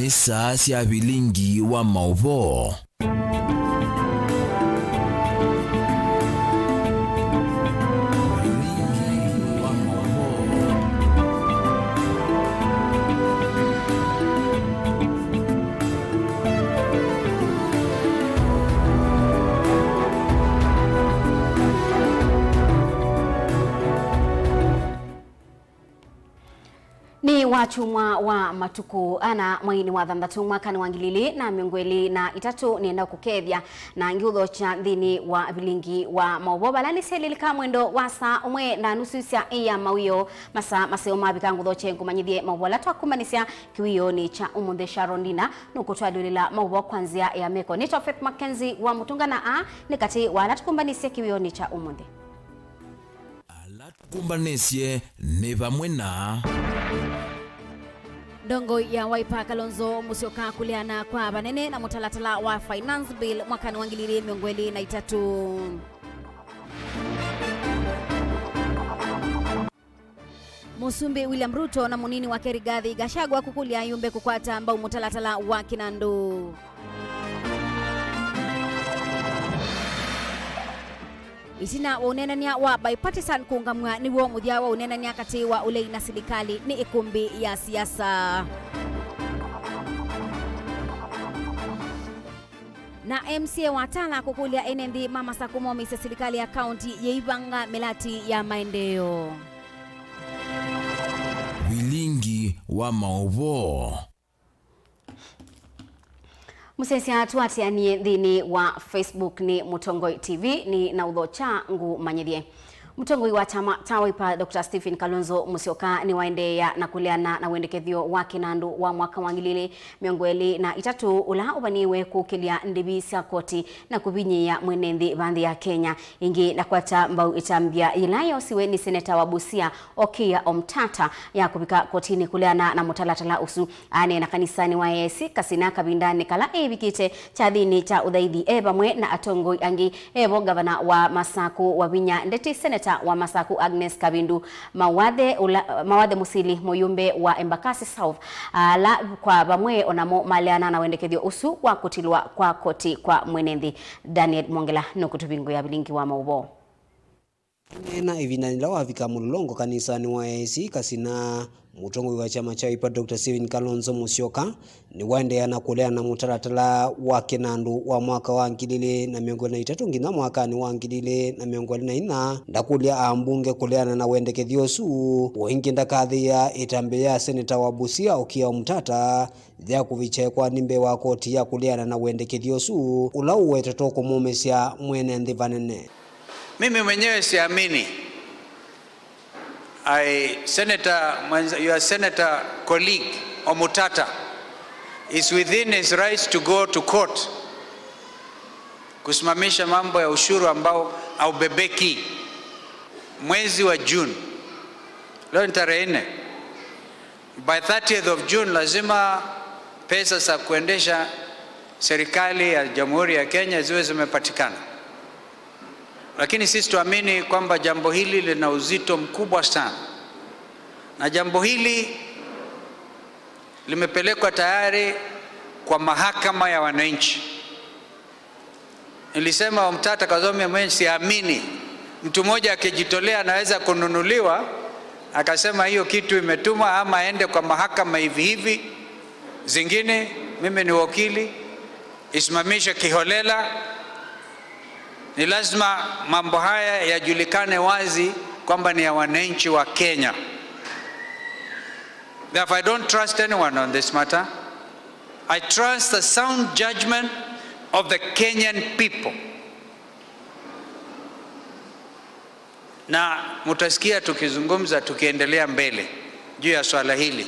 nisa sia Vilingi wa Mauvoo. Ni wachumwa wa matuku ana mwaini wa thamthatu mwakani wa ngilili na miongweli na itatu nienda kukethia na ngiutho cha thini wa Vilingi wa Mauvoo balani selilika mwendo wa saa umwe na nusu cia iya mawio masa maseo mabika ngutho chengu manyithie Mauvoo latwa kumanisya kiwio ni cha umunthe Sharondina nukutwadulila Mauvoo kwanzia ya meko ni Tofet MAKENZI wa mutungana a nikati wa latukumbanisya kiwio ni cha umunthe kumbanisye ni vamwe na Dongo ya Wiper Kalonzo Musyoka kuliana kwa banene na mutalatala wa finance bill mwakani wa ngilili miongweli na itatu. Musumbi William Ruto na munini wa Rigathi Gachagua kukulia yumbe kukwata ambao mutalatala wa Kinandu. Isina wa unenania wa bipartisan kuungamwa niwo muthia wa unenania kati wa ulei na serikali ni ikumbi ya siasa. Na MCA watala kukulia NND mama sakumo misa serikali ya county yeibanga melati ya maendeleo. Vilingi wa Mauvoo. Musesia tuatianie thini wa Facebook ni Mutongoi TV ni na udho cha ngu manyidie. Mutongoi wa chama cha Wiper Dr. Stephen Kalonzo Musyoka ni waendea na kuleana na wendekethio wa Kinandu wa mwaka wa ngilili miongweli na itatu ula ubaniwe kukilia ndibi cia koti na kubinyia mwenethi bandhi ya Kenya ingi na kwata mbau itambia ilayo siwe ni seneta wa Busia Okia Omtata ya kubika kotini kuleana na mutalatala usu ane na kanisani wa EAC kasina kabindani kala ebikite cha dhini cha udhaidi bamwe na atongoi angi gavana wa Masaku wa Vinya ndeti seneta wa Masaku Agnes Kabindu Mawathe Musili Moyumbe wa Embakasi South la kwa bamwe onamo maleana na wendekethio usu wa kutilwa kwa koti kwa mwenethi Daniel Mongela nokutubingo ya Vilingi wa Mauvoo. Na ivinanila wafika mulongo kanisani wa EAC kasina mutongoi wa chama cha Wiper Dr. Stephen Kalonzo Musyoka ni waendea na kuleana mutalatala wa Kinandu wa mwaka wa ngilili na miongweli na itatu ngina mwaka ni wa ngilili na miongweli na ina ndakulia ambunge kuleana na wendekethio su wengi ndakathia itambe ya seneta wa Busia Okia Omtata thia kuvichekwa nimbe wa koti ya kuleana na wendekethio su ula uwetete kumumesya mwene nthi vanene. Mimi mwenyewe siamini your senator colleague Omutata is within his rights to go to court kusimamisha mambo ya ushuru ambao au bebeki. Mwezi wa June leo ni tarehe 4, by 30th of June lazima pesa za kuendesha serikali ya Jamhuri ya Kenya ziwe zimepatikana. Lakini sisi tuamini kwamba jambo hili lina uzito mkubwa sana. Na jambo hili limepelekwa tayari kwa mahakama ya wananchi. Nilisema Omtata Kazomi mwenye siamini mtu mmoja akijitolea anaweza kununuliwa, akasema hiyo kitu imetumwa ama aende kwa mahakama hivi hivi. Zingine mimi ni wakili isimamisha kiholela. Ni lazima mambo haya yajulikane wazi kwamba ni ya wananchi wa Kenya. Therefore, I don't trust anyone on this matter. I trust the sound judgment of the Kenyan people. Na mutasikia tukizungumza tukiendelea mbele juu ya swala hili.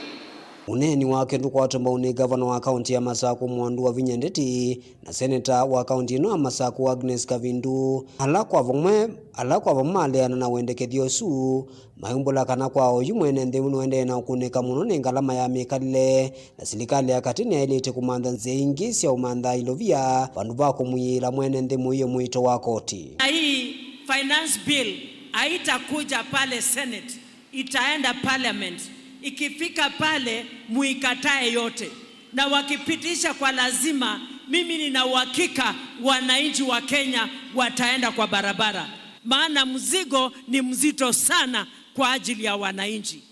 Uneni wake nduko watomba une governor wa county ya Masaku Mwandu wa Vinya ndeti na senator wa county no Masaku Agnes Kabindu alakwa vamale na wendekethio su mayumbola kana kwa oyu mwene nthi mwende na kuneka muno ni ngalama ya mikalile na serikali ya katini ilete kumantha nzingi cia umantha ilovia vandu va kumuyira mwene nthi muyo mwito wa koti. Hii finance bill haitakuja pale Senate, itaenda parliament. Ikifika pale muikatae yote. na wakipitisha kwa lazima, mimi nina uhakika wananchi wa Kenya wataenda kwa barabara, maana mzigo ni mzito sana kwa ajili ya wananchi.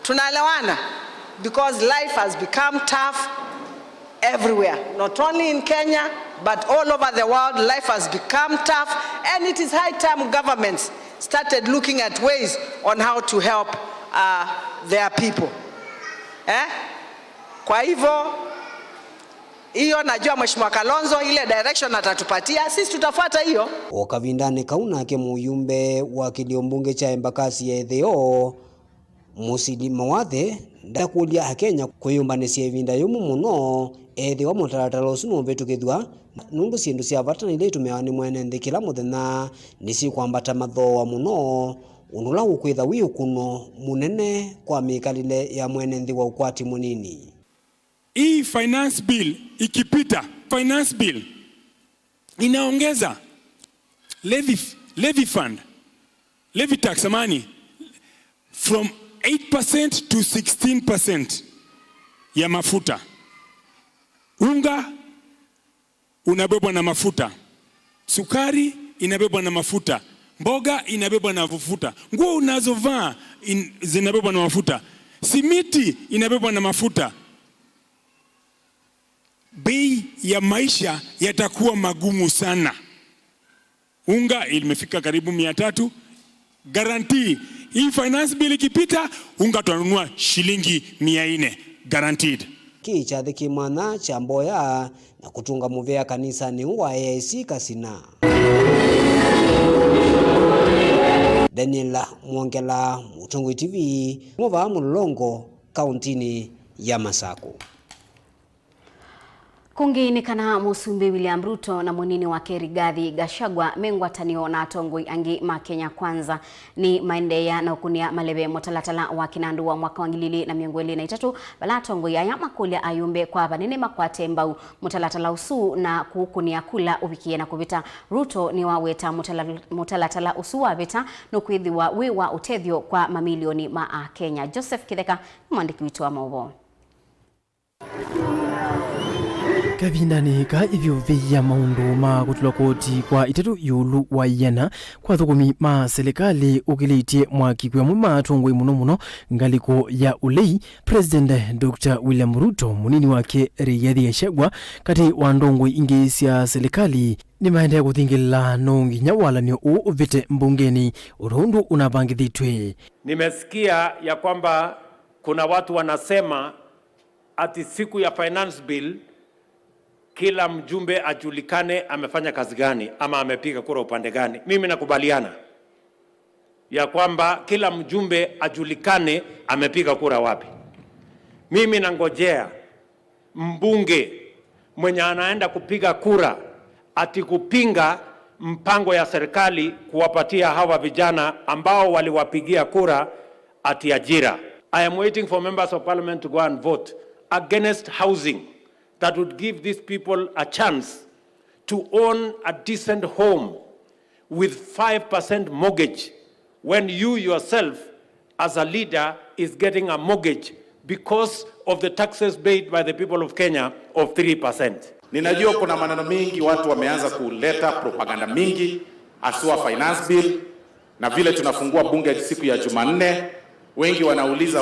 Tunaelewana because life has become tough everywhere, not only in Kenya but all over the world. Life has become tough, and it is high time governments started looking at ways on how to help their people. Kwa hivyo hiyo najua Mheshimiwa Kalonzo ile direction atatupatia, sisi tutafuata hiyo. Okavindane kauna ke muyumbe wa kiliombunge cha Embakasi ya Etheo Musili Mawathe ndakulia Kenya kwiyumbanesia ivinda yumu muno Etheo mutaratara usuno vetukithwa nundu sindu cia vatana ile tumeani mwene nthi kila muthenya nisi kwambata mathoa muno unula ukwitha wi ukuno munene kwa mikalile ya mwene nthi wa ukwati munini. Hii finance bill ikipita, finance bill inaongeza levy fund, levy tax money from 8% to 16% ya mafuta. Unga unabebwa na mafuta, sukari inabebwa na mafuta, mboga inabebwa na mafuta, nguo unazovaa zinabebwa na mafuta, simiti inabebwa na mafuta. Bei ya maisha yatakuwa magumu sana. Unga imefika karibu 300, guarantee hii finance bill ikipita unga tunanunua shilingi 400 guaranteed. Kichathi kimwana cha Mboya na kutunga muvea kanisa ni wa AIC Kasina. Daniela Mwongela, Mutongoi TV, Mauvoo Mulolongo, kauntini ya Masako. Kungi kana Musumbi William Ruto na munini wake Rigathi Gachagua mengwatanio na atongoi angi Makenya Kwanza ni maendeya na ukunia malebe motalatala wa kinandu wa mwaka wa 2023 bala atongoi aya makulia ayumbe kwa banene makwate mbau motalatala usu na kukunia kula ubikie na kubita. Ruto ni waweta motalatala usu wabeta nukwithiwa wiwa utethio kwa mamilioni ma Kenya. Joseph Kitheka mwandiki witu wa Mauvoo. Kabindani ka ivyo vya maundu ma kutula koti kwa itatu yulu wa yana kwa thukumi ma serikali ukilitie mwaki kwa mwima atongoi muno ngaliko ya ulei President Dr. William Ruto munini wake Rigathi Gachagua kati wandongoi ingi sia serikali ni maendea kuthingila nongi nyawalanio uvite mbungeni urundu unabangithitwe. Nimesikia ya kwamba kuna watu wanasema ati siku ya finance bill kila mjumbe ajulikane amefanya kazi gani ama amepiga kura upande gani. Mimi nakubaliana ya kwamba kila mjumbe ajulikane amepiga kura wapi. Mimi nangojea mbunge mwenye anaenda kupiga kura ati kupinga mpango ya serikali kuwapatia hawa vijana ambao waliwapigia kura ati ajira. I am waiting for members of parliament to go and vote against housing that would give these people a chance to own a decent home with 5% mortgage when you yourself as a leader is getting a mortgage because of the taxes paid by the people of Kenya of 3%. Ninajua kuna maneno mingi watu wameanza kuleta propaganda mingi asua finance bill na vile tunafungua bunge siku ya Jumanne. Wengi wanauliza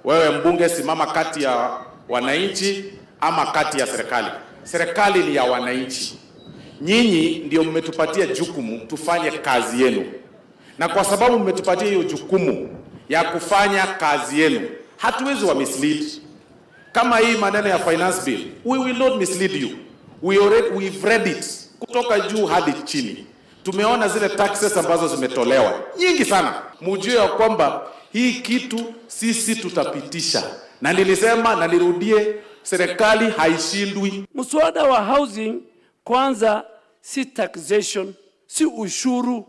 wewe mbunge simama kati ya wananchi ama kati ya serikali. Serikali ni ya wananchi. Nyinyi ndio mmetupatia jukumu tufanye kazi yenu. Na kwa sababu mmetupatia hiyo jukumu ya kufanya kazi yenu, hatuwezi wa mislead. Kama hii maneno ya finance bill, we will not mislead you. We've read it kutoka juu hadi chini. Tumeona zile taxes ambazo zimetolewa nyingi sana. Mujue ya kwamba hii kitu sisi tutapitisha. Na nilisema na nirudie, serikali haishindwi. Mswada wa housing kwanza si taxation, si ushuru.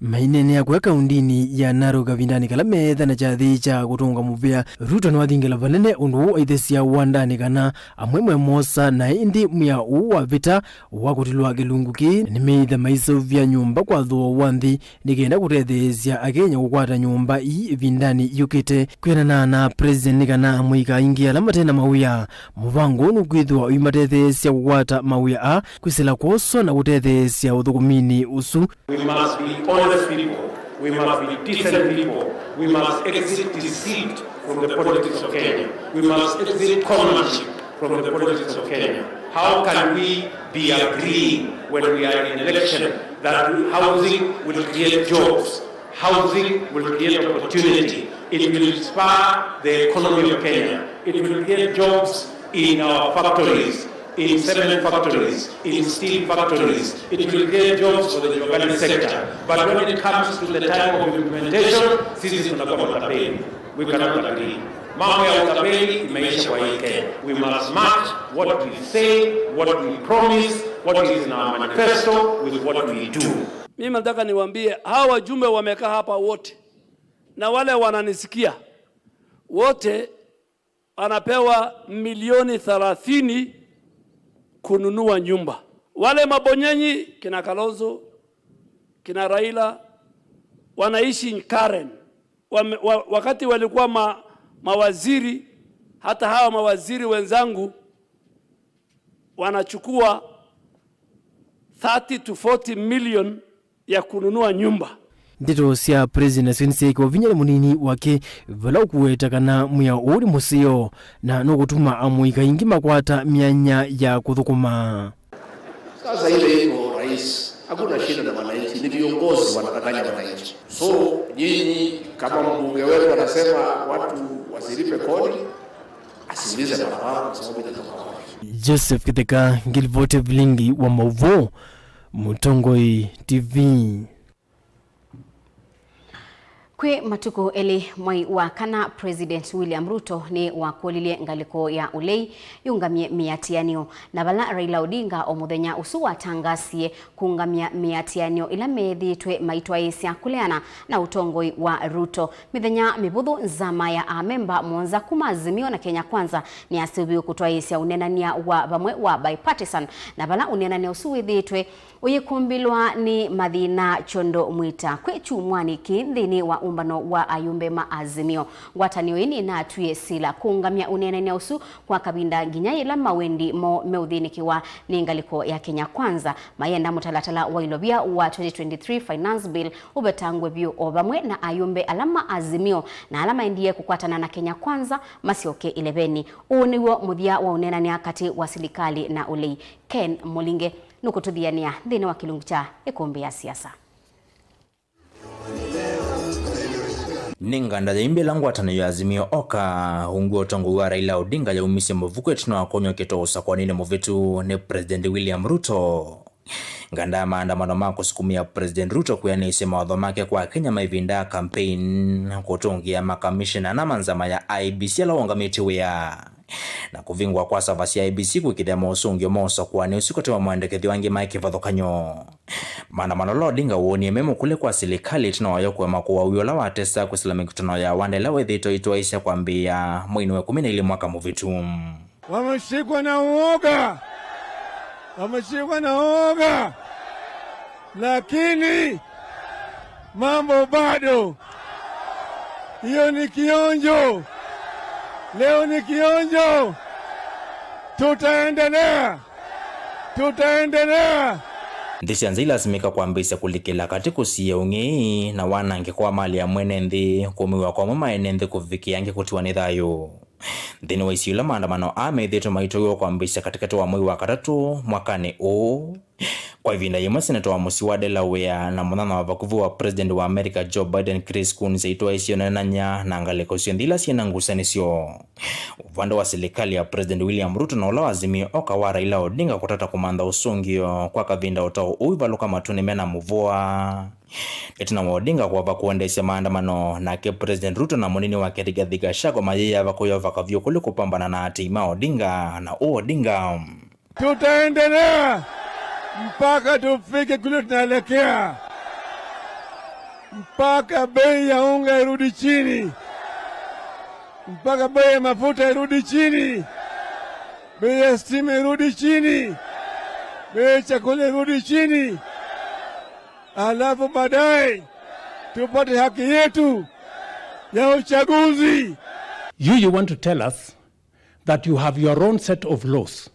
mainene ya kuweka undini ya Narok kavindani kala metha na chathi cha kutunga muvia Ruto ni wathingila vanene undu aithesya wandani kana amwemwe mosa na indi mya uwa vita wakutilwa kilunguki ni meitha maiso vya nyumba kwa thuo wanthi nikenda kutethesya akenya kukwata nyumba ii vindani yukite kwenana na president kana mwika ingi ala matena mauya muvango nukwithwa uimatethesya kukwata mauya a kwisila kwoso na kutethesya uthukumini usu. We must be honest people. We must be decent people. We must exit deceit from the politics of Kenya. We must exit comradeship from the politics of Kenya. How can we be agreeing when we are in election that housing will create jobs? Housing will create opportunity. It will spur the economy of Kenya. It will create jobs in our factories, in cement factories, in steel factories. It will create jobs for the organic sector. But when it comes to the time of implementation, sisi tunakuwa matapeli. We cannot agree. Mambo ya utapeli imeisha kwa hii Kenya. We must match what we say, what we promise, what is in our manifesto with what we do. Mimi nataka niwaambie hawa wajumbe wamekaa hapa wote na wale wananisikia wote anapewa milioni 30 kununua nyumba. Wale mabonyenyi kina Kalonzo, kina Raila wanaishi Karen. Wakati walikuwa mawaziri, hata hawa mawaziri wenzangu wanachukua 30 to 40 million ya kununua nyumba. Ndito sia president Sensei kwa vinyale munini wake vala kuweta kana muya uri musio na no kutuma amuika ingi makwata mianya ya kuthukuma. Sasa ile iko rais, hakuna shida na wananchi, ni viongozi wanadanganya wananchi. So nyinyi kama mbunge wetu anasema watu wasilipe kodi, asilize barabara kwa sababu inatoka. Joseph Kiteka, Ngilvote Vilingi wa Mauvoo, Mutongoi TV. Kwe matuko eli mwai wa kana President William Ruto ni wakulilie ngaliko ya ulei yungamie miatianio na bala Raila Odinga omuthenya usu watangasie kungamia miatianio ila methitwe maitwa isia kuleana na utongoi wa Ruto mithenya mibuthu nzama ya amemba mwanza kumazimio na Kenya Kwanza ni asibiu kutwa isia unenania wa bamwe wa bipartisan na bala unenania usu withitwe uyikumbilwa ni mathina chondo mwita kwe chumwani kindhini wa umbano wa ayumbe maazimio ngwatanio ini na atuye sila kungamia unenania usu kwa kabinda nginya ila mawendi mo meudhinikiwa ni ngaliko ya Kenya Kwanza mayenda mutalatala wa ilobia wa 2023 finance bill ubetangwe bio obamwe na ayumbe alama azimio na alama ndiye kukwatana na Kenya Kwanza masioke 11 uniwo muthia wa unenania kati wa serikali na ulei Ken Molinge nukututhiania thini wa kilungu cha ikumbi ya siasa. Ninganda ya imbe langu watanayo ya azimio oka unguo tongu wa Raila Odinga ya umisi mvuku etuna wakonyo kito usakwanine muvitu ni President William Ruto. Nganda maandamano mako sukumia President Ruto kuyani isema wadhomake kwa Kenya maivinda campaign kutungia makamishina na manzama ya IBC la wangamiti wea. Na kuvingwa kwa savasi ya IBC kukidema usungio moso kwa ni usikote wa muandekethi wangi maiki vadhokanyo. Maandamano la Odinga uoni memo kule kwa serikali tunawayo kwa makuwa uyola wa tesa kusilami kutunawa ya wandela wethito ituwaisha kwa mbia mwinu we 10 ili mwaka muvitu. Wameshikwa na uoga. Wameshikwa na uoga. Lakini mambo bado. Hiyo ni kionjo. Leo ni kionjo. Tutaendelea. Tutaendelea. Ndisi anzila simika kwa mbisa kulikila katiku siya ungi na wanange kwa mali ya mwene ndi kumiwa kwa mama enende kufikia yange kutiwa nidhayo. Ndini wa isiula maandamano amedheto maitoyo kwa mbisa katika tuwa mwezi wa 3 mwakani o. Kwa hivyo yema senator wa musi wa Delaware na mwana wa vakuvu wa president wa America Joe Biden Chris Coons itoa isio na nanya na angaleko sio ndila siena ngusanisio. Upande wa serikali ya President William Ruto na ulawa azimio oka wa Raila Odinga kutata kumanda usungio kwa kavinda utao uivaluka matuni mena Mauvoo. Etina Odinga kwa vakuendesha maandamano na ke President Ruto na monini wa Rigathi Gachagua mayaya vakuyo vakavyo kule kupambana na hatima Odinga na Odinga. Tutaendelea mpaka tufike kule tunaelekea. mpaka bei ya unga irudi chini, mpaka bei ya mafuta irudi chini, bei ya stima irudi chini, bei ya chakula irudi chini, alafu baadaye tupate haki yetu ya uchaguzi. You want to tell us that you have your own set of laws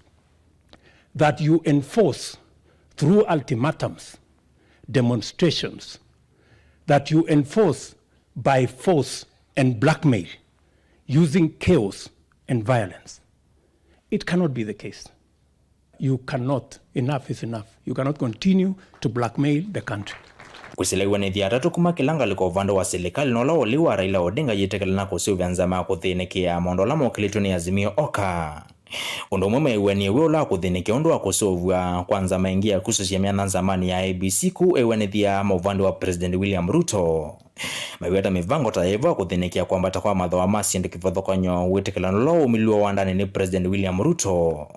that you enforce through ultimatums, demonstrations, that you enforce by force and blackmail, using chaos and violence. It cannot be the case. You cannot, enough is enough. You cannot continue to blackmail the country. Kusilewa ni thiatatu kuma kilanga liko uvando wa serikali nola oliwa Raila Odinga yitekela na kusuvya nzama kuthinikia mondola mokilitu ni Azimio Oka. Undu mume iweni ula kuthinikia undu wa kusuvya kwanza maingia kususia miana nzamani ya ABC ku iweni thia mauvando wa President William Ruto. Maiweta mivango taiva kuthinikia kwamba takwa madhawa masi ndikivothokonyo witekela nola umiliwa wandani ni President William Ruto.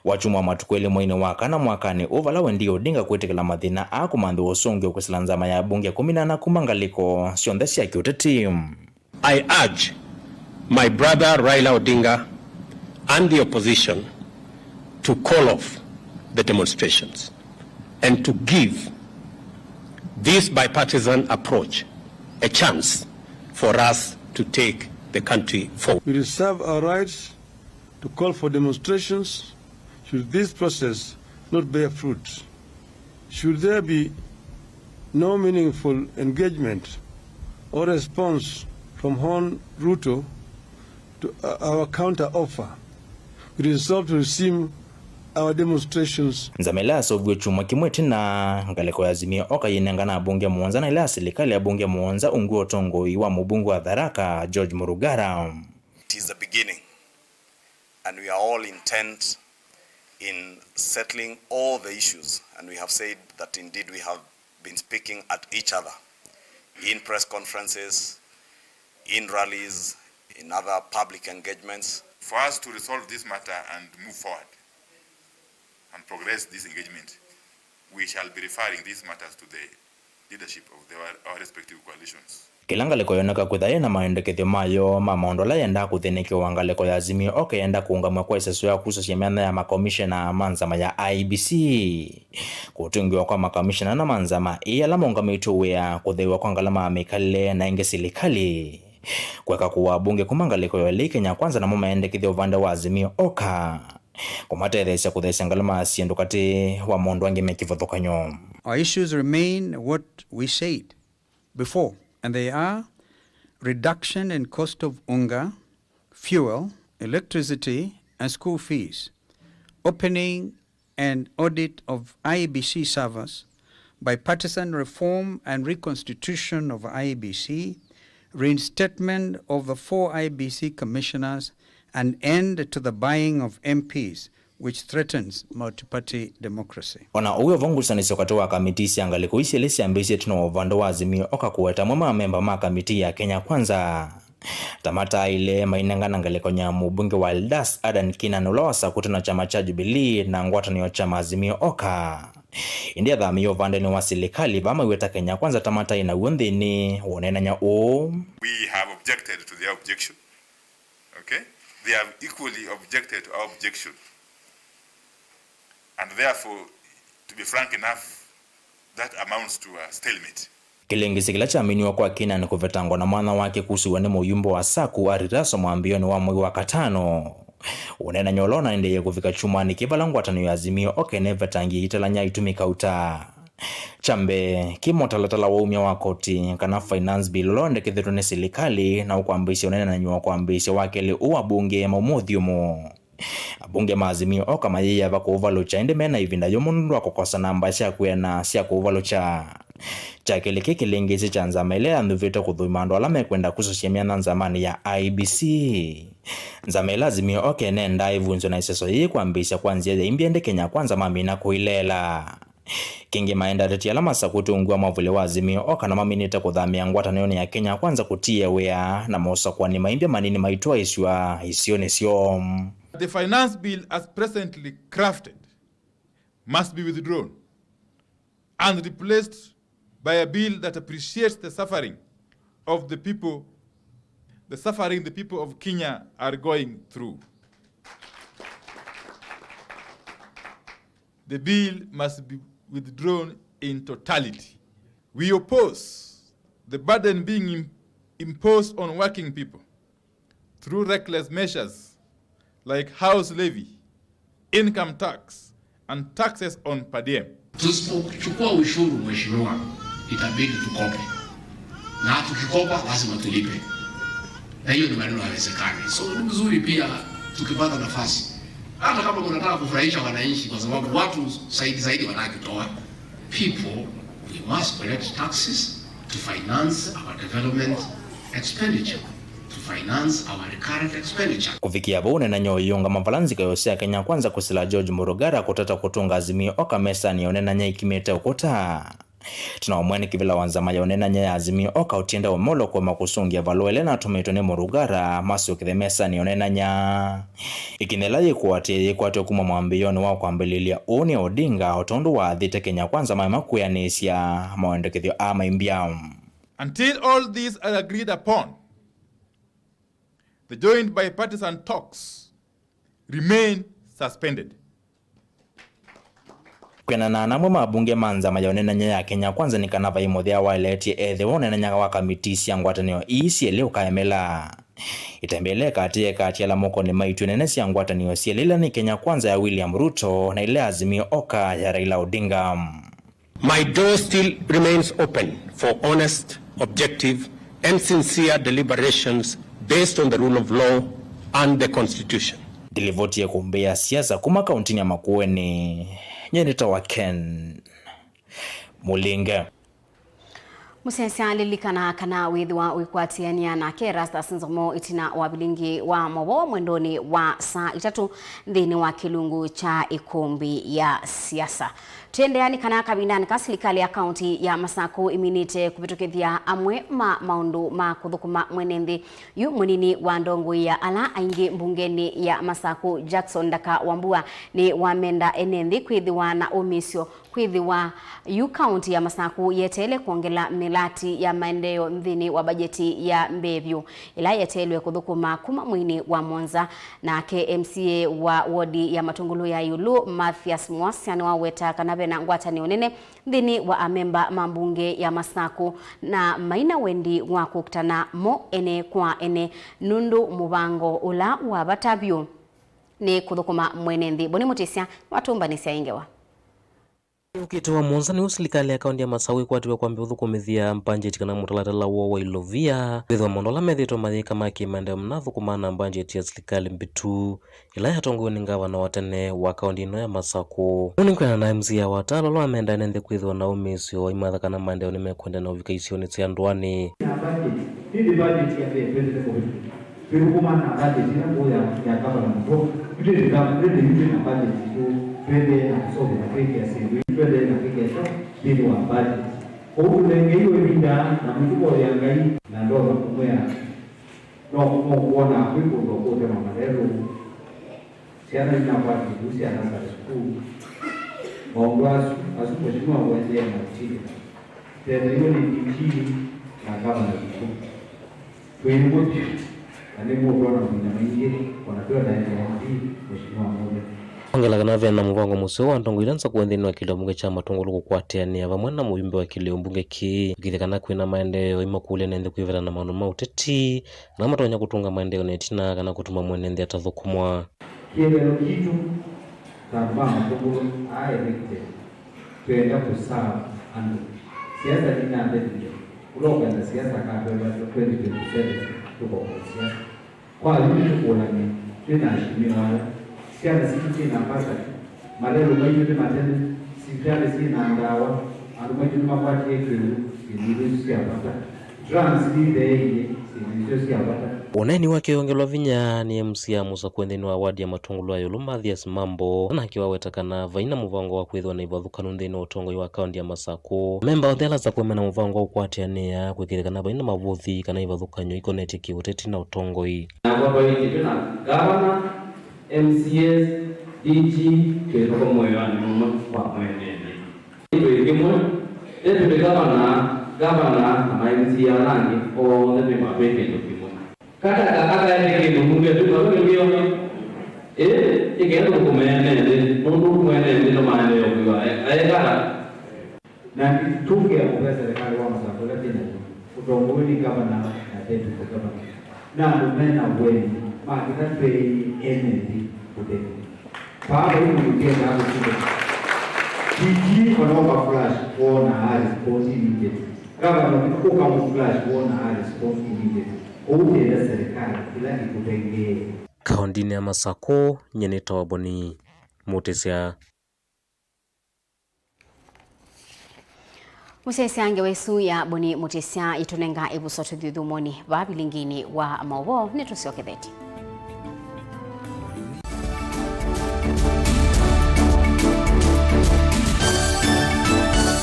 Wachumwa matukweli mwini wakana mwakani uvala wendi Odinga kwetekela mathina akumandhu usongi ukwesila nzama ya bunge 18 kumangaliko sionthe ya kiuteti. I urge my brother Raila Odinga and the opposition to call off the demonstrations and to give this bipartisan approach a chance for us to take the country forward. We reserve our rights to call for demonstrations should this process not bear fruit. Should there be no meaningful engagement or response from Hon Ruto to our counter offer, we resolve to resume our demonstrations. Nzamela sovyo chuma kimweti na ngaleko ya Azimio Oka yinengana bunge muonza na ila serikali ya bunge muonza unguo tongo iwa mbungu wa Tharaka George Murugara. It is the beginning, and we are all intent in settling all the issues, and we have said that indeed we have been speaking at each other in press conferences, in rallies, in other public engagements. For us to resolve this matter and move forward and progress this engagement, we shall be referring these matters to the leadership of our respective coalitions. Kilanga liko yoneka kuthaye na maendekethio mayo mamondola yenda kuthiniki wangaleko ya Azimio Oka yenda kuungamwa kwa iseso ya kususia miana ya makomishena manzama ya IBC. Kutungiwa kwa makomishena na manzama iyala mongamito wea kuthaiwa kwa ngalama mikalile na inge silikali. Kweka kuwa bunge kumangaleko ya li Kenya Kwanza na maendekethio uvanda wa Azimio Oka. Kumateresa kuthaisa ngalama asiendu kati wa mondo wange mekivothokanyo. Our issues remain what we said before. And they are reduction in cost of unga, fuel, electricity, and school fees, opening and audit of IEBC servers, bipartisan reform and reconstitution of IEBC, reinstatement of the 4 IEBC commissioners, and end to the buying of MPs, which threatens multi-party democracy. Ona uwe vongusanisi wakati wa kamiti siangaliko isi elisi ambisi tuno uvando wa Azimio Oka kuweta mwema memba maa kamiti ya Kenya Kwanza. Tamata ile mainengana ngaleko nya mbunge wa Eldas Adan Kinan ulawasa kutuna chama cha Jubilee na ngwata niyo chama Azimio Oka. India dhamio vande ni wa serikali vama iweta Kenya Kwanza tamata ina uwendi ni uonena nya We have objected to their objection. Okay? They have equally objected to our objection. And therefore, to be frank enough, that amounts to a stalemate. Kilingisi kila chaminiwa kwa kina ni kuvetangwa na mwana wake kuhusu wane muyumbo wa saku ariraso mwambioni wa mwezi wa katano. Unena nyolona ndeye kufika chumani kivalangu watano ya Azimio Oka nevetangi italanya itumika uta. Chambe kimo talatala wa umia wa koti kana finance bill londe kithirune serikali na ukuambisi unena nyuwa kuambisi wakele uwa bunge maumodhiumo. Bunge maazimio Oka mayeya vako uvalocha ende mena ivinda yomundu wako kosa namba siya kuena siya kuvalocha. Chakele kilingisi cha nzama ile anduvita kudhuimando alame kwenda kususia miana nzamani ya IBC. Nzama ile Azimio Oka nenda ivunzo na iseso hii kuambisha kwanzia ya imbiende Kenya Kwanza mamina kuilela. Kingi maenda tati alama sakutu ungua mavule wa Azimio Oka na maminita kudhamia ngwata nayoni ya Kenya Kwanza kutia wea na mosa kwa ni maimbia manini maitua isione siom. The finance bill as presently crafted must be withdrawn and replaced by a bill that appreciates the suffering of the people, the people of Kenya are going through. The bill must be withdrawn in totality. We oppose the burden being imposed on working people through reckless measures like house levy, income tax, and taxes on per diem. Tusipochukua ushuru mheshimiwa, itabidi tukope. Na tukikopa lazima tulipe. Na hiyo ni maneno hayawezekani. So ni mzuri pia tukipata nafasi. Hata kama unataka kufurahisha wananchi kwa sababu watu zaidi wanakitoa. People, we must collect taxes to finance our development expenditure. To finance our recurrent expenditure. Kufikia bone na nyoyonga mafalanzika yose ya Kenya kwanza kusila George Murugara kutata kutunga azimio oka mesa ni onena nye ikimete ukota. Tunaomwene kivila wanzama ya onena nye azimio oka utienda wa molo kwa makusungi ya valuele na tumetone Murugara masu kide mesa ni onena nya. Ikinelaye kuwatie kuma mwambiyoni wao kwa mbelilia Uni Odinga otondu wa dhite Kenya kwanza maimaku ya nesia maoende kithio ama imbiao. Until all these are agreed upon, the joint bipartisan talks remain suspended. Kwena na namwe mabunge manza mayonena nya ya Kenya kwanza ni kanava imothia waileti ethe wonena nya wa kamiti ya ngwatanio isi leo kaemela itembele kati ala moko ni maitu nene cia ngwatanio cielila ni Kenya kwanza ya William Ruto na ile azimio oka ya Raila Odinga. My door still remains open for honest, objective and sincere deliberations based on the rule of law and the constitution. Dilivoti ya kumbea siasa kuma kauntini ya Makueni nyenita wa Ken Mulinga. Musensia lilikana kana withwa wikwatiania na kerasta sinzomo itina wa Vilingi wa Mauvoo mwendoni wa saa 3 thini wa kilungu cha ikumbi ya siasa. Tuendeani kana kabindani ka serikali ya kaunti ya Masaku iminite kupitukithia amwe maundu ma kuthukuma mwenenthi yu munini wa ndongoi ya ala aingi mbungeni ya Masaku Jackson Daka Wambua ni wamenda enenthi kwithiwa na umisio kwithiwa yu kaunti ya Masaku yetele kuongela milati ya maendeleo nthini wa bajeti ya mbevyu ila yetelwe kuthukuma kuma mwini wa Monza na KMCA wa wodi ya Matungulu ya Yulu Mathias Mwasiani wa weta kana na ngwatani onene thini wa amemba mambunge ya Masaku na maina wendi wa kukutana mo ene kwa ene nundu mubango ula wa batabyo ni kuthukuma mwenenthi boni mutisia watumbanisia ingewa. Ukito wa Monza ni usilikali ya kaundi ya Masawi kwa tiwa kwambi uthukumithia mbanjeti kana mutalatala wa ilovia withwa mondola methito mathika maki mande mnathukumana mbanjeti ya silikali mbitu ila yatongo ni ngavana watene wa kaundi ino ya Masaku unikwena na MCA watalo lo amenda nende kwithwa na umisio wa imatha kana mande ni mekwenda na uvika isioni cia ndwani hili budget ya president kwa tulikumana budget ya gavana mkuu kile na budget tu twende na sote na peke ya sisi twende na peke ya sisi ili wapate kwa ulenge hiyo linda na mtuko ya ngai na ndo kumwea no kuona kuiko ndo kote na maneno siana ina watu dusi anaanza siku maongwasu asiposhimwa kuanzia na chini tena hiyo ni chini na kama na kitu kweli wote na nimo kwa na mwingine wanapewa na NDP mheshimiwa mmoja Ongela kana vena muvango museo wa ndongo ilanza kuendeni wa kilo mbunge cha matungulu kukwatiania vamwe na muyumbe wa kilo mbunge ki ukithikana kwina maendeleo imakule nende kuivera na maundu mauteti na matonya kutunga maendeleo netina kana kutuma mwenende atathukumwa kielelo kitu kama matungulu aelekte tuenda kusaa andu siasa nina ndedio uloga na siasa kabeba 2027 tuko kwa siasa kwa hiyo tukolani tunashimiwa siasa sisi tunapata malelo mengi matendo sijali sina ndawa alumwetu mapati yetu ni siapata transite sisi siapata Uneni wake ongelwa vinya ni MCA Musa kwendeni wa wadi ya Matungulu ayo Mathias Mambo na akiwa wetakana vaina muvango wa kwithwa na ivathukanu nthini utongo wa kaundi ya Masaku memba othela za kwemena muvango wa kwatiania kwikirikana vaina mavuthi kana ivathukanyo ikoneti kiuteti na utongo i na kwa hiyo tuna gavana MCS DG kwa moyo wa mwenendo ndio ingemo Eto de gavana MAKENZI ya rangi o ndepe mapeke ndokimo. Kata yake mungu tu kwa hiyo ikenda kumene nundu kumene ndio maana yo kwa ayekara na tuke ya kwa serikali wa msafara tena utongoni gavana na tetu kwa gavana na mena weni makita pay energy kudeni pa hiyo mkenda hapo kiji konoka flash kuona hali responsibility gavana uka flash kuona hali responsibility ute ya serikali bila kutengea kaundini ya Masako nyene tawaboni mutesia Musese ange wesu ya boni mutesia itunenga ibusoto thithumoni wa Vilingini wa Mauvoo nitusioketheti.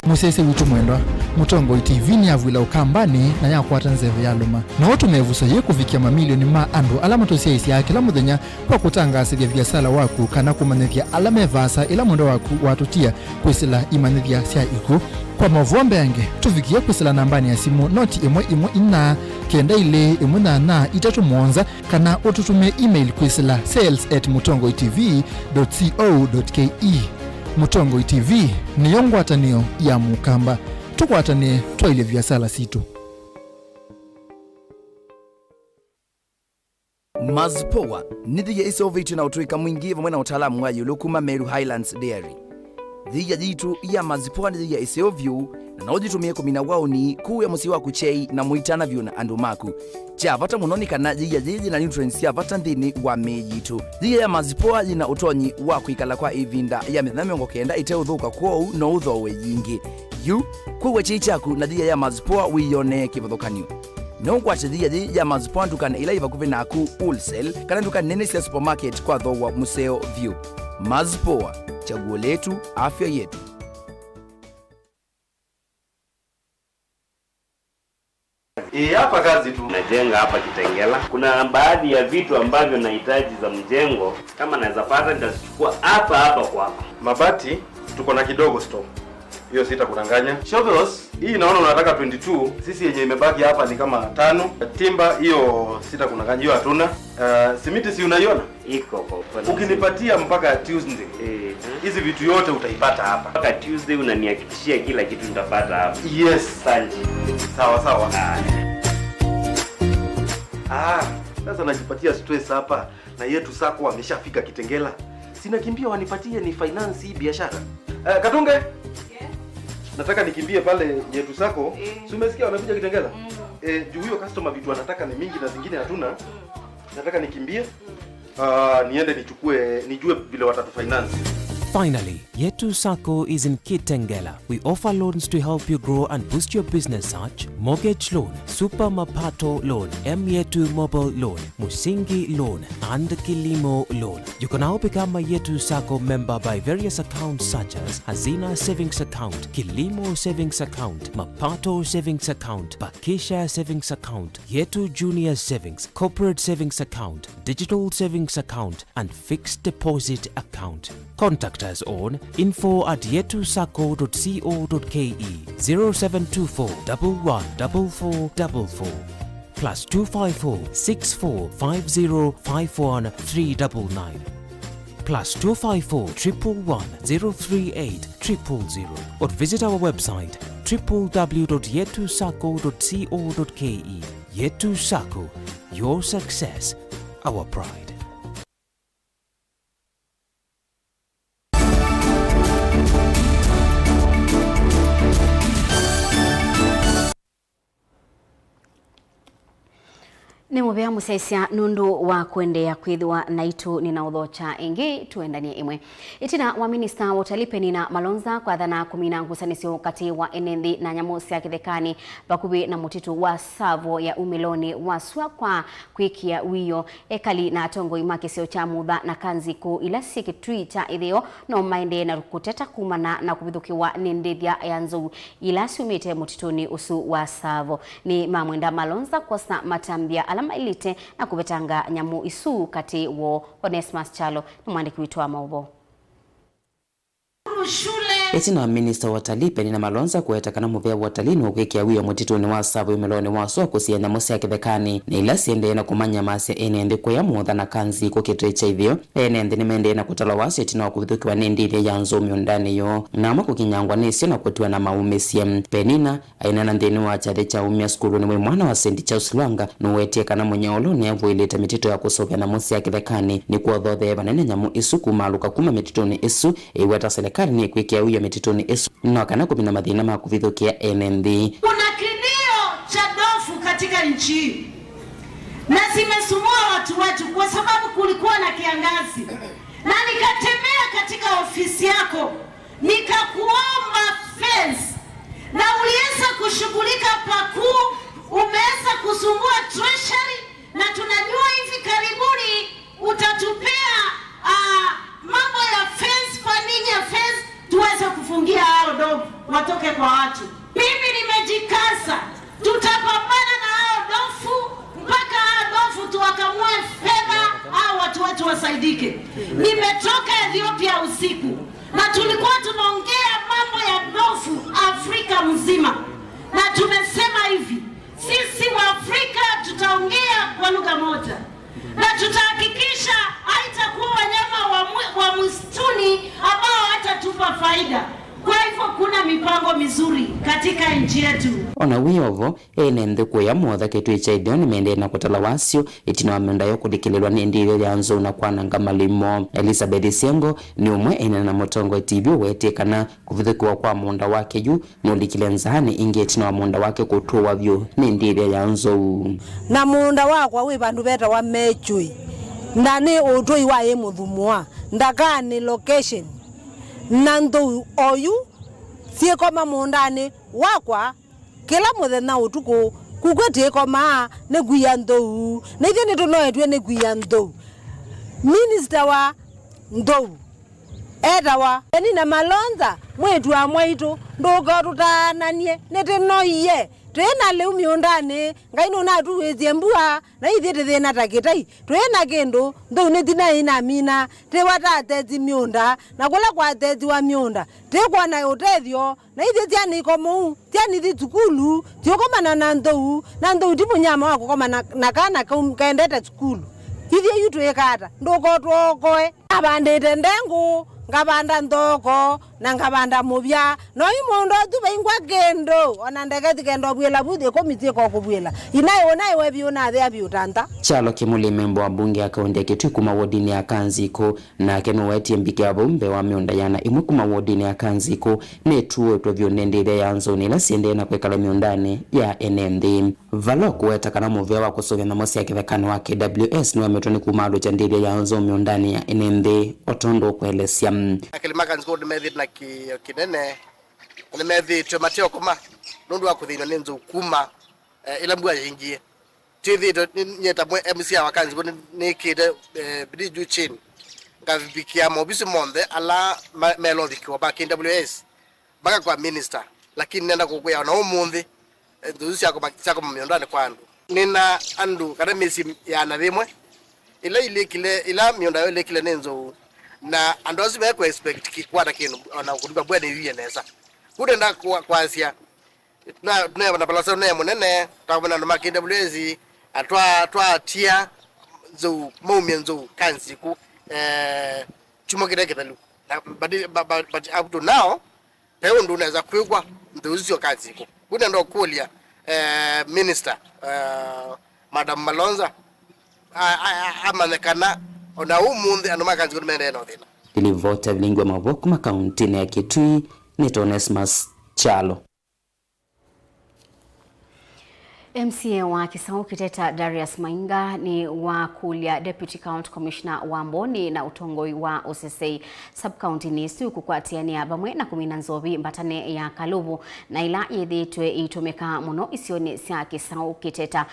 Musese witu mwendwa Mutongoi TV ni avwila ukambani na yakwata nzeve ya luma na otumevusa ye kufikia mamilioni ma andu alama tosiaisi ya kila muthenya kwa kutangasithia biasala waku kana kumanithia alama evasa ila mundo waku watutia kwisila imanithia sia iku kwa Mauvoo yange tufikia kwisila nambani ya simu noti imwe ina kenda ile imwe na itatu mwonza kana ututume email kwisila sales@mutongoitv.co.ke. Mutongoi TV ni yongwatanio ya mukamba tukwatane twaile biasala situ. Mazipoa nithiya isovitu na utuika mwingi vamwe na utaalamu wa yulukuma Meru Highlands Dairy. Thiya jitu ya Mazipoa nithiya isovyu na naujitumie kumina wauni kuu ya musi waku chei na muitana vyu na andu maku. Chavata munoni kana thiya jiji na nutrients ya vata nthini wa mejitu. Thiya ya Mazipoa yina utonyi wa kuikala kwa ivinda ya mithana 90 ite uthuka kwou no uthowe yingi. Yu kuwa chei chaku na thiya ya Mazipoa wiyone kivothokanio. No kwa thiya ya Mazipoa ndukana ila ivakuve naku wholesale kana ndukana nene cia supermarket kwa thowa museo view. Mazipoa, chaguo letu, afya yetu. Hapa kazi tu najenga hapa Kitengela. Kuna baadhi ya vitu ambavyo nahitaji za mjengo, kama naweza pata nitazichukua hapa kwako. Mabati tuko na kidogo store. Hiyo sitakudanganya. Shovels hii naona unataka 22, sisi yenye imebaki hapa ni kama 5. Timba hiyo sitakudanganya, hiyo hatuna. Simiti si unaiona? Iko kwa. Ukinipatia mpaka Tuesday. Hizi vitu yote utaipata hapa. Mpaka Tuesday unanihakikishia kila kitu nitapata hapa. Yes, asante. Sawa. Sasa najipatia stress hapa na yetu sako wameshafika Kitengela. Sinakimbia wanipatie ni finance hii biashara. Katunge? Yes. Nataka nikimbie pale yetu sako. Si umesikia wamekuja Kitengela? Juu huyo customer vitu anataka ni mingi na zingine hatuna. Nataka nikimbie. Niende nijue vile watatu finance. Finally, Yetu Sacco is in Kitengela. We offer loans to help you grow and boost your business such mortgage loan, super mapato loan, Yetu mobile loan, Musingi loan, and Kilimo loan. You can now become a Yetu Sacco member by various accounts such as Hazina Savings Account, Kilimo Savings Account, Mapato Savings Account, Bakisha Savings Account, Yetu Junior Savings, Corporate Savings Account, Digital Savings Account, and Fixed Deposit Account. Contact us on info@yetusacco.co.ke 0724 114444 +254 6450 51399 +254 111 038 000 or visit our website www.yetusacco.co.ke. Yetu Sacco, your success, our pride. Ni mubea musesia nundu wa kuendea kwithwa na itu nina udhocha ingi tuendanie imwe. Itina wa minista wa utalipe nina Malonza kwa dhana kumina ngusanisio kati wa enendi na nyamu sia kithekani bakubi na mutitu wa savo ya umiloni wa swa kwa kuikia wiyo ekali na atongo imake sio cha mudha na kanzi ku ilasi kitui cha idheo no maende na kuteta kumana na kubithukiwa nindithia yanzu ilasi umite mutituni usu wa savo. Ni mamwenda Malonza kwa sa matambia alama ilite na kubetanga nyamu isu kati wo Onesmus Chalo ni mwandiki witu wa Mauvoo. Shule Etina minister wa utalii Penina Malonza kuetakana muvea wa utalii ni ukikia wio mutituni wa sabu imeloni waswa kusia nyamusi ya kithekani ni ila siende na kumanya masi enende kwa muotha na kanzi kukitrecha hivyo enende ni mende na kutala wasi etina wa kuthukiwa nindi ya nzomi undani yo na ama kukinyangwa nisi na kutiwa na maumisia. Penina aina na ndeni wa chade cha umia skulu ni mwana wa St. Charles Lwanga nuwetie kana mwenyolo ni avu ilita mitito ya kusovya na musi ya kithekani ni kuwa dhodhe banene nyamu isu kumaluka kuma mititoni isu iweta serikali ni kuikia uya mititoni isu na wakana kumina madhina makuvithukia NND. Kuna kilio cha ndovu katika nchi na zimesumbua watu wetu kwa sababu kulikuwa na kiangazi, na nikatembea katika ofisi yako nikakuomba fence na uliweza kushughulika pakuu, umeweza kusumbua treasury na tunajua hivi karibuni utatupea mambo ya fence, funding ya fence tuweze kufungia hao dogo watoke kwa watu. Mimi nimejikaza, tutapambana na hao dofu mpaka hao dofu tuwakamue fedha au watu wetu wasaidike. Nimetoka Ethiopia usiku na tulikuwa tunaongea mambo ya dofu Afrika mzima, na tumesema hivi, sisi wa Afrika tutaongea kwa lugha moja na tutahakikisha haitakuwa wanyama wa msituni ambao hatatupa faida. Kwa hivyo kuna mipango mizuri katika nchi yetu. Ona wiyovo enende kuya muotha kitu icha ithio ni mende na kutala wasio itina wa menda yo kudikilirwa ni ndile ya nzo na kwananga malimo. Elizabeth Siengo ni umwe ene na Mutongo TV wetekana kuvithikuwa kwa munda wake yu nulikile nzahani ingi itina wa munda wake kutuwa vyo ni ndile ya nzo na munda wakwa wi bandu beta wa mechui ndani utoi wa ye muthumwa ndakani location nando oyu sie koma mundani wakwa kila muthenya utuku kugwete koma ne guya ndou na ithio ni tunoetwe ne guya ndou minister wa ndou edawa Penina Malonza mwetu amwaitu ndoga tutananie netenoiye twena leu miundani ngaino na tuwezie mbua na ithite thina takitai twena kindu ndou netina ina mina tewatati miunda na kula kwa teti wa miunda tekwa na utethio na ithite tiani komu tiani thukulu tiokomana na ndou ndipo nyama wako koma na kana kaendete skulu ithie yutu ekata ndoko twokoe abandite ndengu ngabanda ndoko na ngabanda mubya no imondo tuba ingwa gendo ona ndegeti gendo bwela budhe komiti ko kubwela inayo webi ona the abi utanda chalo kimuli membo wa bunge akaunti kitu kuma wodini ya kanziko na keno weti mbike abombe wa mionda yana imwe kuma wodini ya kanziko netuwe tovyo nendele ya nzo nila siende na kwekala miondane ya NND valo kuweta kana muvya wa kusovya na mosi ya kithekani wa KWS ni wametoni kumalo chandele ya nzo miondane ya NND otondo kuelesia Akilimakanzi ko methi na kinene ne methi tomatio kuma nundu wa kuthina nenzo kuma ila mbua yingie tithi nyeta mwe MC wa kanzi ko ne kide bidi ju chin ngavipikia mobisi monde ala melo dikiwa ba KWS baka kwa minister lakini nenda kukuya na umundi nduzi yako bakisako miondane kwandu nina andu kada mesi ya na thimwe ila ila mionda yo lekile nenzo na andozi be ku expect kikwata kinu ona kuduka bwana yiye nesa kudenda kwasia na balasa ne munene tabana na MAKENZI atwa tia zo momenzo kansi ku chumo kideketalu but up to now pewo ndo unaweza kwigwa nduzi yo kansi ku kudenda kulia minister Madam Malonza amanekana ona umundi ando MAKENZI ko mende no thina ilivota Vilingi wa Mauvoo kuma kaunti ya Kitui ni Onesmus Chalo. MCA wa Kisau Kiteta Darius Mainga ni wa kulia Deputy County Commissioner wa Mboni na utongoi wa OCC Sub-County ni siu kukwatiania bamwe na kumina nzobi mbatane ya Kaluvu na ila yethitwe itumika muno isioni sia Kisau Kiteta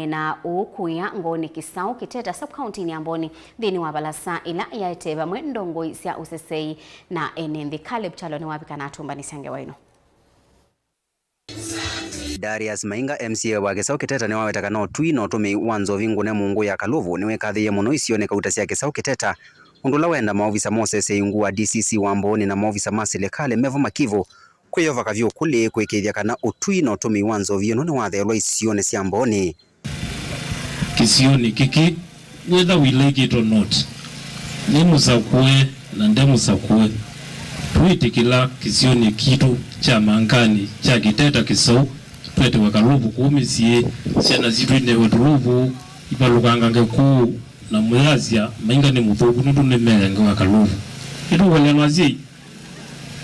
na ukuya ngoni Kisau Kiteta Sub-County ni Mboni thini wa balasa ila yaete bamwe ndongoi sia OCC na NND Caleb Chalo ni wapika na atumba ni sange waino. Darius Mainga MCA wa Kisau Kiteta ni wawetaka no twi no tumi wanzo vingu ne mungu ya Kaluvu niwe kathiye muno isioneka utasi ya Kisau Kiteta undula wenda maofisa mosese ingu wa DCC wa Amboni na maofisa ma serikali mevo makivu kwiyova kavyo kule kwikithia kana utui na utumi wa nzovi none wathelwa isione cia Amboni. Kisioni kiki whether we like it or not ni musakue na ndemusakue tuitikila kisioni kitu cha mangani cha kiteta kisau twete wakalubu kuumisie siana zitwine weturubu ibalukanga ngeku na muyazia mainga ni muthuku nundu ni menge wakalubu itu walyanwazi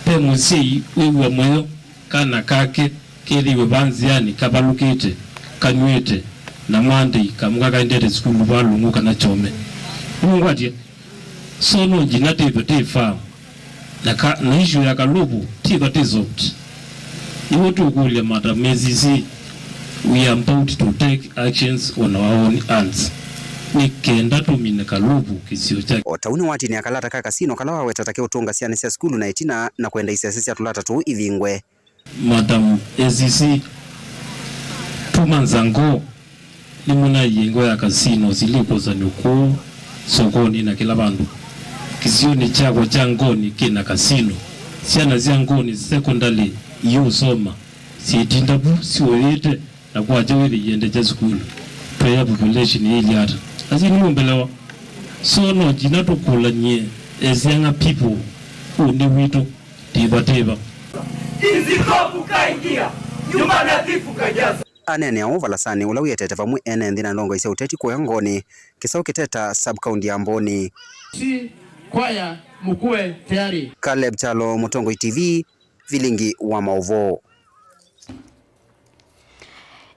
pe musi wiwa moyo kana kake kiriwe banziani kabalukite kanywete na mwandi kamuka ndete skulu balungu kana chome ngwatie sono jinate pete farm na issue ya kalubu tiba tizopt iwotu kule matamezi we are about to take actions on our own hands nikenda tumine kalubu kisio chake otauni wati ni akalata kaka sino kalawa wetatake utunga siane sia skulu na itina na kwenda isiasisi atulata tu ivingwe madam SCC tumanzango ni muna yengo ya kasino ziliko za nuku sokoni na kila bandu kisioni chako cha ngoni kina kasino siana zia ngoni secondary iyo soma sitindabu siwete na kuacha wili yende cha skulu prayer population hili hata azini mbelewa sono jinato kula nye as young people undi wito tiba iziko kaingia nyumba nadhifu kajaza anene ya ovalasani ula wiyetete vamwe ene ndina ndongo ise uteti kwa ngoni kisau kiteta sub-county ya Amboni. Si kwaya mkue tayari. Caleb Chalo, Mutongoi TV, Vilingi wa Mauvoo.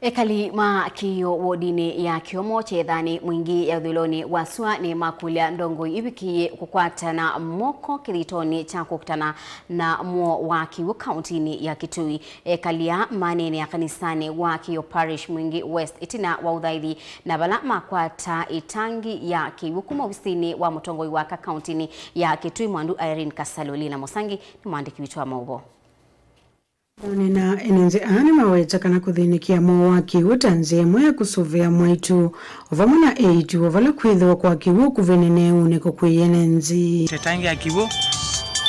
Ekali ma kiyo wodini ya kiomo chethani mwingi ya udhuloni waswa ni makulia ndongo ibikiye kukwata na moko kilitoni cha kukutana na muo wa kiwu kauntini ya Kitui. Ekali ya manene ya kanisani wa kiyo parish mwingi west itina wa udhaidi na bala makwata itangi ya kiwu kuma usini wa Mutongoi waka kauntini ya Kitui. Mwandu Irene Kasaloli na Musangi ni mwandiki witu wa Mauvoo. Nina enenze ani maweza kana kuthinikia mo wa kiwu tanzemwe ya kusuvia mwaitu ovamuna 8 ovala kwithwa kwa kiwu kuvenene uneko kwiyenenzi tetangi ya kiwu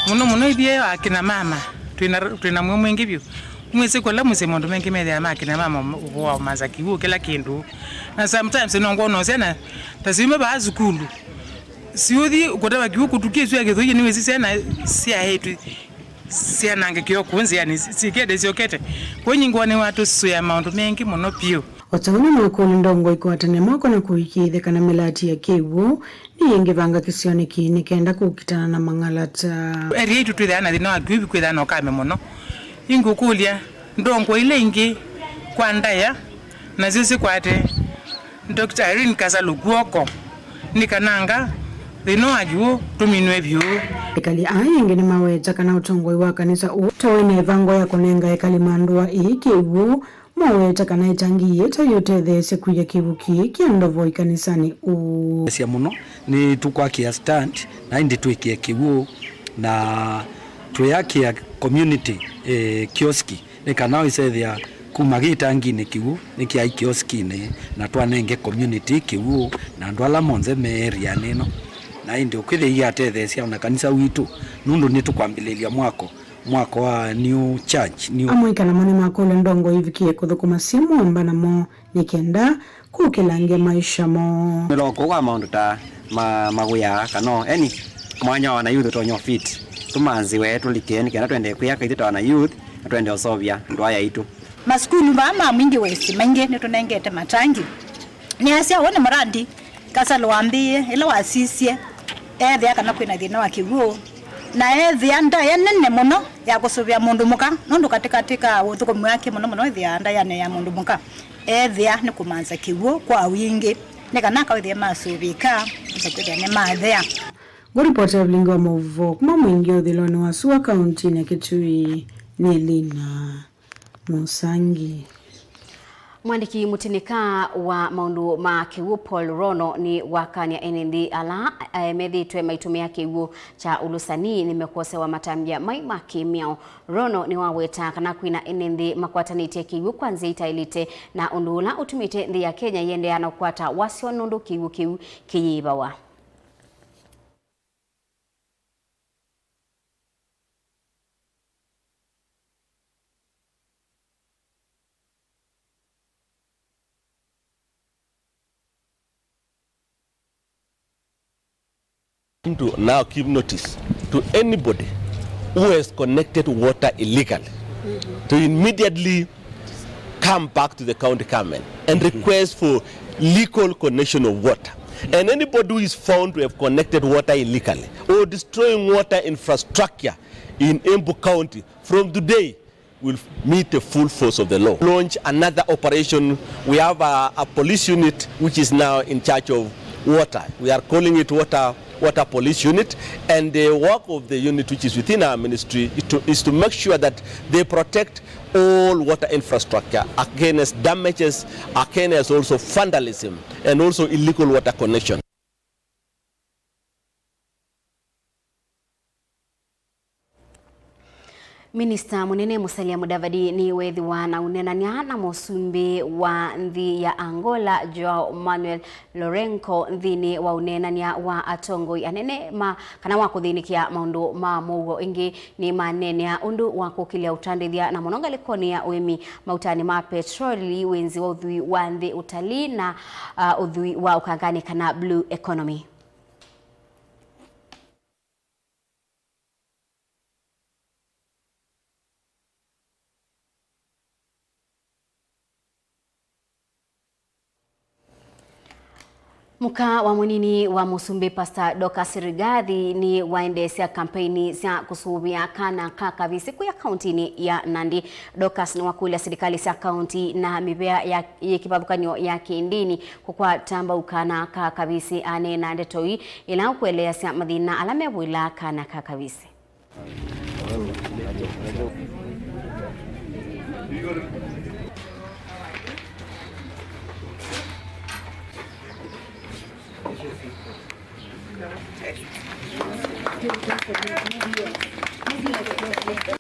muno ibie akina mama twina mwe mwingi byo mwese kola muse mondo mengi mede ya makina mama wa maza kiwu kila kindu na sometimes no sena tasime ba azukulu siudi ukota kiwu kutukie sio yaketho ni wesi sena sia hetu sianange kyo kunzi yani sikede siokete kwenye ngwane watu suya maundu mengi muno pio otauna makulu ndongo ikwatane moko na kuikithe kana melati ya kiwu ni yengi vanga kisioni kini kenda kukitana na mangalata eri yetu twithana thina wa kiwu kwithana okame muno ingukulia ndongo ile ingi kwa ndaya na sisi kwate Dr. Irene Kasaluguoko nikananga thino ajuo tuminwe byo ekali ayenge ni maweza kana utongoi wa kanisa utawene vango ya konenga ekali mandua ikiwu maweza kana itangi yeta yote these kuya kibuki kiandovo ikanisani sia muno ni tukwakia stand na indi tuikie kiwu na tuyakia community kioski nikanao isethia kumagita ngine kiwu nikia kioski ne na twanenge community kiwu na ndwala monze meria neno na indi ukithe iatethesia na kanisa witu nundu ni tukwambililia mwako wa new church new amwikana mane makole ndongo ivikie kuthukuma simu ambana mo nikenda kukilangia maisha mo miroko kwa maundu ta maguya kano eni mwanya wana youth tonyo fit tumanzi wetu likeni kana twende kuyaka ite wana youth na twende osovia ndwaya itu maskulu mama mwingi wesi mange nitunengete matangi ni asia wone murandi Kasaluambie ila wasisie ethe kana kwina thina wa kiwu na ethe anda yanene muno ya kusuvia mundu muka nundu katika uthukumu yake muno ethe anda yane ya mundu muka ethe ni kumanza kiwu kwa wingi ni kana kawithia masuvika nsakithia ni mathea Guripota Vilingi wa Mauvoo kuma mwingi uthiloni wa Sua kaunti ya Kitui ni Lina Musangi. Mwandiki mutinika wa maundu ma kiwu Paul Rono ni wakania enendi ala methitwe maitumia kiwu cha ulusani nimekosewa matambia maima kimiao. Rono ni waweta kana kwina enendi makwatanite kiwu kwanzi itailite na undula utumite ndi ya Kenya yende anakwata wasio nundu kiwu kiyibawa. To now give notice to anybody who has connected water illegally to immediately come back to the county government and request for legal connection of water. And anybody who is found to have connected water illegally or destroying water infrastructure in Embu County from today will meet the full force of the law. Launch another operation. We have a police unit which is now in charge of water. We are calling it water police unit, and the work of the unit which is within our ministry is to make sure that they protect all water infrastructure against damages, against also vandalism and also illegal water connection. Minista munene Musalia Mudavadi ni wethiwa na unenania na musumbi wa nthi ya Angola Joao Manuel Lourenco nthini wa unenania wa atongoi anene kana wa kuthinikia maundu ma Mauvoo ingi ni manenea undu wa kukilia utandithia na mononga likonia wemi mautani ma petroli wenzi wa uthui wa nthi utalii na uthui wa ukangani kana blue economy. Muka wa munini wa Musumbi Pastor Dorcas Rigathi ni waendesha kampeni za kusubia kana kakavisi kuya kaunti ya Nandi. Dorcas ni wakuli serikali sa kaunti na mibea ya kibabukanyo ya kindini kukwa tamba ukana kakavisi ane na ndetoi ila kuelea sa madhina alame wila kana kakavisi.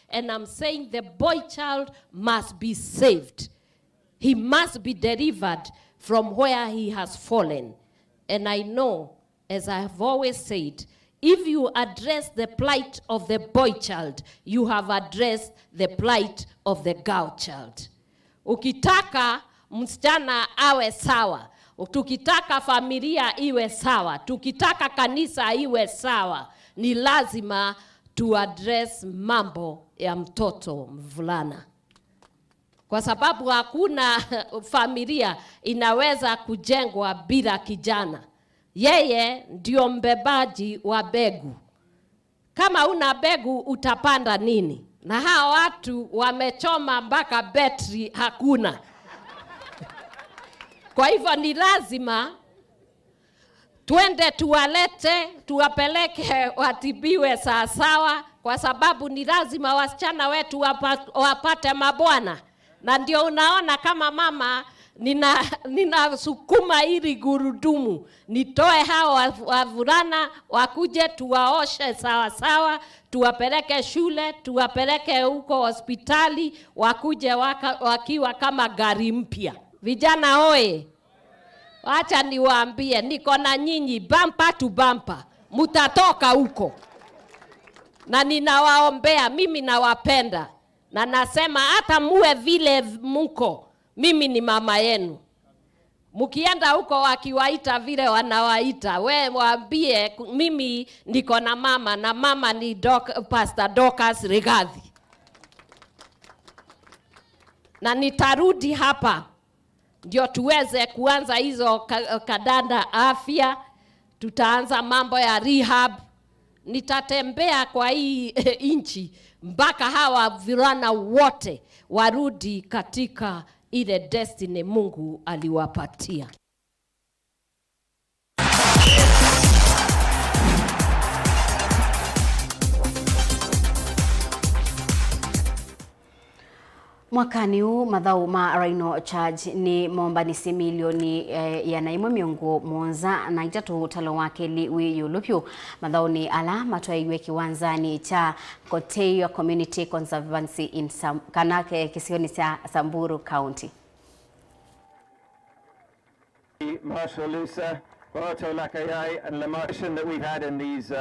And I'm saying the boy child must be saved. He must be delivered from where he has fallen. And I know, as I have always said, if you address the plight of the boy child, you have addressed the plight of the girl child. Ukitaka msichana awe sawa, tukitaka familia iwe sawa, tukitaka kanisa iwe sawa, ni lazima tu address mambo ya mtoto mvulana. Kwa sababu hakuna familia inaweza kujengwa bila kijana. Yeye ndio mbebaji wa begu. Kama una begu utapanda nini? Na hao watu wamechoma mpaka betri hakuna. Kwa hivyo ni lazima tuende tuwalete, tuwapeleke watibiwe sawasawa, kwa sababu ni lazima wasichana wetu wapate mabwana. Na ndio unaona kama mama nina sukuma ili gurudumu, nitoe hao wavulana wakuje tuwaoshe sawasawa, tuwapeleke shule, tuwapeleke huko hospitali, wakuje wakiwa kama gari mpya. Vijana hoye, wacha niwaambie, niko na nyinyi bumper to bumper, mutatoka huko. Na ninawaombea, mimi nawapenda. Na nasema hata muwe vile mko, mimi ni mama yenu. Mukienda huko wakiwaita vile wanawaita, we waambie mimi niko na mama, na mama ni Pastor Dorcas Rigathi. Na nitarudi hapa ndio tuweze kuanza hizo kadanda afya, tutaanza mambo ya rehab. Nitatembea kwa hii inchi mpaka hawa vijana wote warudi katika ile destiny Mungu aliwapatia. Mwakani huu madhau ma Rhino charge ni mombanisi milioni ya naimwe miongo monza na itatu utalo wake liwi yulupyo. Madhau ni ala matuaiwe kiwanzani cha Koteyo Community Conservancy in Kanake kisioni cha Samburu County. Marshal Lusa, Boroto Lakayai, and the motion that we've had in these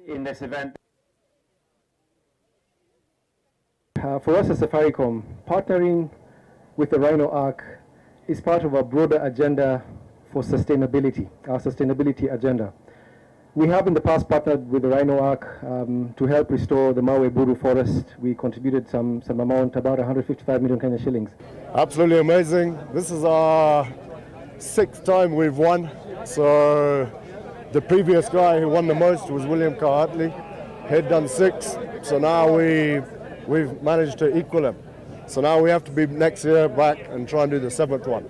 in this event. For us as Safaricom, partnering with the Rhino Arc is part of a broader agenda for sustainability, our sustainability agenda. We have in the past partnered with the Rhino Arc to help restore the Mauvoo forest. We contributed some amount, about 155 million Kenya shillings. Absolutely amazing. This is our 6th time we've won. So the previous guy who won the most was William Hartley. He'd done 6. So now we've managed to equal him. So now we have to be next year back and try and do the 7th one.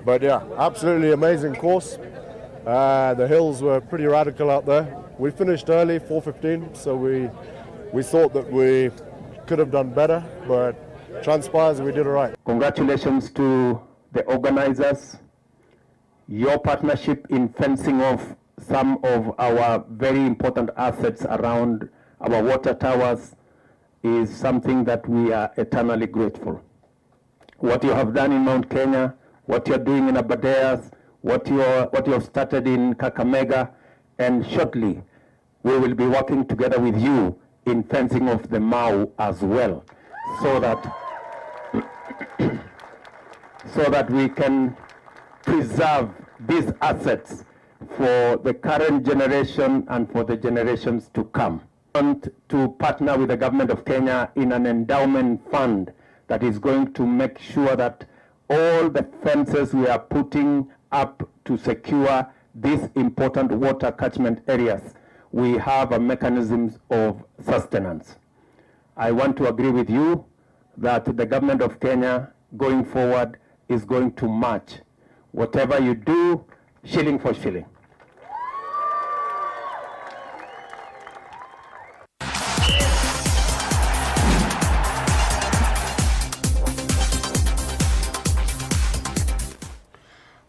But yeah, absolutely amazing course. The hills were pretty radical out there. We finished early, 4:15, so we thought that we could have done better, but transpires we did all right. Congratulations to the organizers. Your partnership in fencing off some of our very important assets around our water towers is something that we are eternally grateful. What you have done in Mount Kenya, what you're doing in Aberdares, what you have started in Kakamega, and shortly we will be working together with you in fencing off the Mau as well, so that we can preserve these assets for the current generation and for the generations to come. We want to partner with the government of Kenya in an endowment fund that is going to make sure that all the fences we are putting up to secure these important water catchment areas, we have a mechanism of sustenance. I want to agree with you that the government of Kenya going forward is going to match whatever you do, shilling for shilling.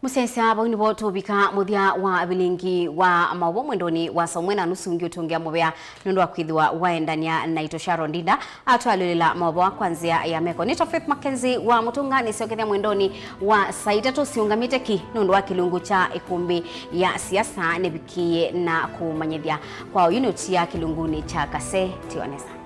Musensa bawini boto bika muthia wa Vilingi wa Mauvoo mwendoni wa somwena nusu ngi utungia mubea nundu wa kwithwa waendania na itosharo ndinda atwalila Mauvoo kwanzia ya meko nito Faith MAKENZI wa mutungani siokethia mwendoni wa saitatu siungamite ki nundu wa kilungu cha ikumbi ya siasa nebikie na kumanyithia kwa unity ya kilunguni cha kase tionesa.